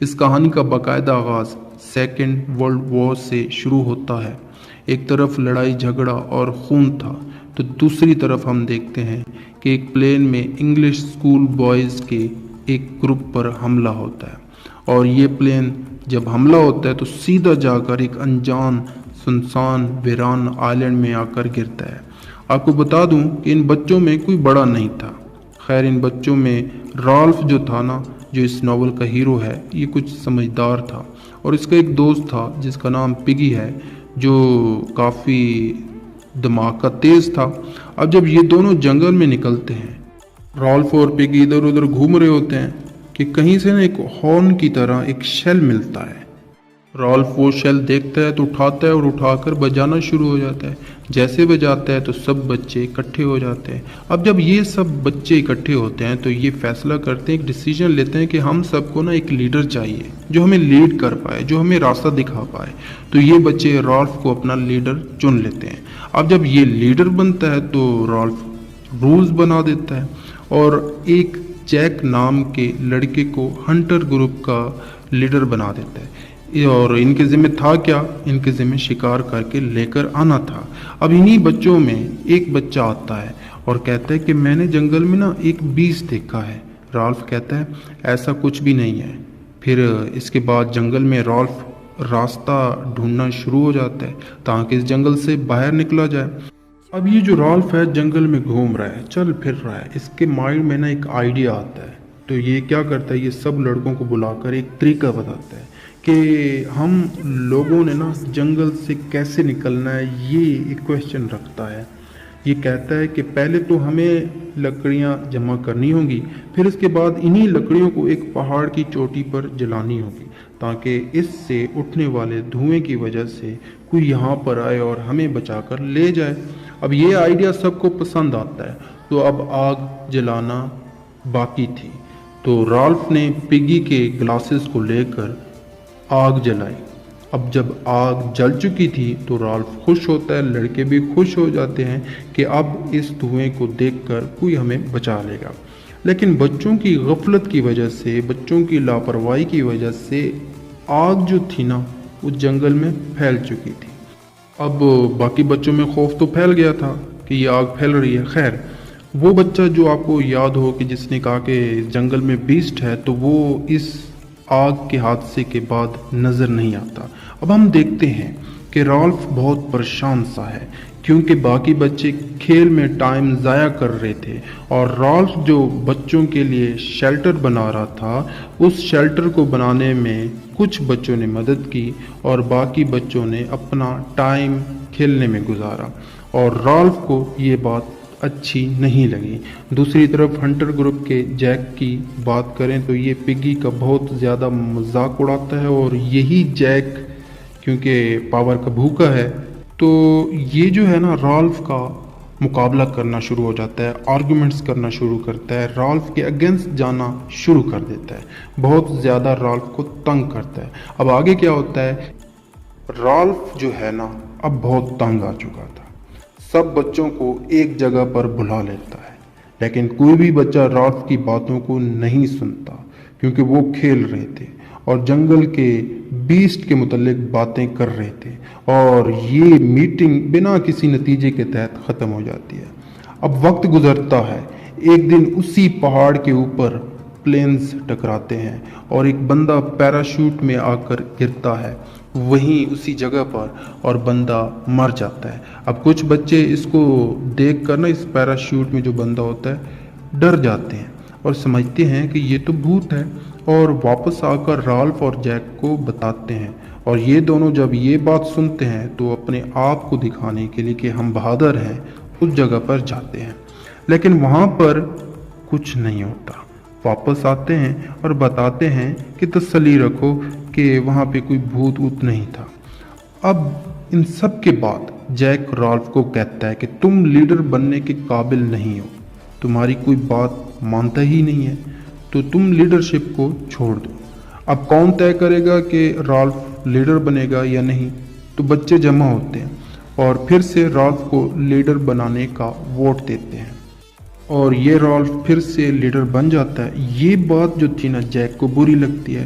اس کہانی کا باقاعدہ آغاز سیکنڈ ورلڈ وار سے شروع ہوتا ہے۔ ایک طرف لڑائی جھگڑا اور خون تھا تو دوسری طرف ہم دیکھتے ہیں کہ ایک پلین میں انگلش اسکول بوائز کے ایک گروپ پر حملہ ہوتا ہے، اور یہ پلین جب حملہ ہوتا ہے تو سیدھا جا کر ایک انجان سنسان ویران آئلینڈ میں آ کر گرتا ہے۔ آپ کو بتا دوں کہ ان بچوں میں کوئی بڑا نہیں تھا۔ خیر، ان بچوں میں رالف جو تھا نا، جو اس ناول کا ہیرو ہے، یہ کچھ سمجھدار تھا، اور اس کا ایک دوست تھا جس کا نام پگی ہے، جو کافی دماغ کا تیز تھا۔ اب جب یہ دونوں جنگل میں نکلتے ہیں، رالف اور پگی ادھر ادھر گھوم رہے ہوتے ہیں کہ کہیں سے نا ایک ہارن کی طرح ایک شیل ملتا ہے۔ رالف وہ شیل دیکھتا ہے تو اٹھاتا ہے اور اٹھا کر بجانا شروع ہو جاتا ہے۔ جیسے بجاتا ہے تو سب بچے اکٹھے ہو جاتے ہیں۔ اب جب یہ سب بچے اکٹھے ہوتے ہیں تو یہ فیصلہ کرتے ہیں، ایک ڈیسیجن لیتے ہیں کہ ہم سب کو نا ایک لیڈر چاہیے جو ہمیں لیڈ کر پائے، جو ہمیں راستہ دکھا پائے۔ تو یہ بچے رالف کو اپنا لیڈر چن لیتے ہیں۔ اب جب یہ لیڈر بنتا ہے تو رالف رولز بنا دیتا ہے اور ایک جیک نام کے لڑکے کو ہنٹر گروپ کا لیڈر بنا دیتا ہے، اور ان کے ذمہ تھا کیا؟ ان کے ذمہ شکار کر کے لے کر آنا تھا۔ اب انہی بچوں میں ایک بچہ آتا ہے اور کہتا ہے کہ میں نے جنگل میں نا ایک بیسٹ دیکھا ہے۔ رالف کہتا ہے ایسا کچھ بھی نہیں ہے۔ پھر اس کے بعد جنگل میں رالف راستہ ڈھونڈنا شروع ہو جاتا ہے تاکہ اس جنگل سے باہر نکلا جائے۔ اب یہ جو رالف ہے جنگل میں گھوم رہا ہے، چل پھر رہا ہے، اس کے مائنڈ میں نا ایک آئیڈیا آتا ہے۔ تو یہ کیا کرتا ہے، یہ سب لڑکوں کو بلا کر ایک طریقہ بتاتا ہے کہ ہم لوگوں نے نا جنگل سے کیسے نکلنا ہے۔ یہ ایک کویشچن رکھتا ہے۔ یہ کہتا ہے کہ پہلے تو ہمیں لکڑیاں جمع کرنی ہوں گی، پھر اس کے بعد انہی لکڑیوں کو ایک پہاڑ کی چوٹی پر جلانی ہوگی تاکہ اس سے اٹھنے والے دھوئیں کی وجہ سے کوئی یہاں پر آئے اور ہمیں بچا کر لے جائے۔ اب یہ آئیڈیا سب کو پسند آتا ہے، تو اب آگ جلانا باقی تھی۔ تو رالف نے پگی کے گلاسز کو لے کر آگ جلائی۔ اب جب آگ جل چکی تھی تو رالف خوش ہوتا ہے، لڑکے بھی خوش ہو جاتے ہیں کہ اب اس دھوئیں کو دیکھ کر کوئی ہمیں بچا لے گا۔ لیکن بچوں کی غفلت کی وجہ سے، بچوں کی لاپرواہی کی وجہ سے آگ جو تھی نا وہ جنگل میں پھیل چکی تھی۔ اب باقی بچوں میں خوف تو پھیل گیا تھا کہ یہ آگ پھیل رہی ہے۔ خیر، وہ بچہ جو آپ کو یاد ہو کہ جس نے کہا کہ جنگل میں بیسٹ ہے، تو وہ اس آگ کے حادثے کے بعد نظر نہیں آتا۔ اب ہم دیکھتے ہیں کہ رالف بہت پریشان سا ہے کیونکہ باقی بچے کھیل میں ٹائم ضائع کر رہے تھے، اور رالف جو بچوں کے لیے شیلٹر بنا رہا تھا، اس شیلٹر کو بنانے میں کچھ بچوں نے مدد کی اور باقی بچوں نے اپنا ٹائم کھیلنے میں گزارا، اور رالف کو یہ بات اچھی نہیں لگی۔ دوسری طرف ہنٹر گروپ کے جیک کی بات کریں تو یہ پگی کا بہت زیادہ مذاق اڑاتا ہے، اور یہی جیک کیونکہ پاور کا بھوکا ہے، تو یہ جو ہے نا رالف کا مقابلہ کرنا شروع ہو جاتا ہے، آرگومنٹس کرنا شروع کرتا ہے، رالف کے اگینسٹ جانا شروع کر دیتا ہے، بہت زیادہ رالف کو تنگ کرتا ہے۔ اب آگے کیا ہوتا ہے، رالف جو ہے نا اب بہت تنگ آ چکا تھا، سب بچوں کو ایک جگہ پر بلا لیتا ہے، لیکن کوئی بھی بچہ رالف کی باتوں کو نہیں سنتا کیونکہ وہ کھیل رہے تھے اور جنگل کے بیسٹ کے متعلق باتیں کر رہے تھے، اور یہ میٹنگ بنا کسی نتیجے کے تحت ختم ہو جاتی ہے۔ اب وقت گزرتا ہے، ایک دن اسی پہاڑ کے اوپر پلینز ٹکراتے ہیں اور ایک بندہ پیراشوٹ میں آ کر گرتا ہے وہیں اسی جگہ پر، اور بندہ مر جاتا ہے۔ اب کچھ بچے اس کو دیکھ کر نا، اس پیراشوٹ میں جو بندہ ہوتا ہے، ڈر جاتے ہیں اور سمجھتے ہیں کہ یہ تو بھوت ہے، اور واپس آ کر رالف اور جیک کو بتاتے ہیں، اور یہ دونوں جب یہ بات سنتے ہیں تو اپنے آپ کو دکھانے کے لیے کہ ہم بہادر ہیں اس جگہ پر جاتے ہیں، لیکن وہاں پر کچھ نہیں ہوتا۔ واپس آتے ہیں اور بتاتے ہیں کہ تسلی رکھو کہ وہاں پہ کوئی بھوت ووت نہیں تھا۔ اب ان سب کے بعد جیک رالف کو کہتا ہے کہ تم لیڈر بننے کے قابل نہیں ہو، تمہاری کوئی بات مانتا ہی نہیں ہے، تو تم لیڈرشپ کو چھوڑ دو۔ اب کون طے کرے گا کہ رالف لیڈر بنے گا یا نہیں؟ تو بچے جمع ہوتے ہیں اور پھر سے رالف کو لیڈر بنانے کا ووٹ دیتے ہیں، اور یہ رالف پھر سے لیڈر بن جاتا ہے۔ یہ بات جو تھی نا جیک کو بری لگتی ہے،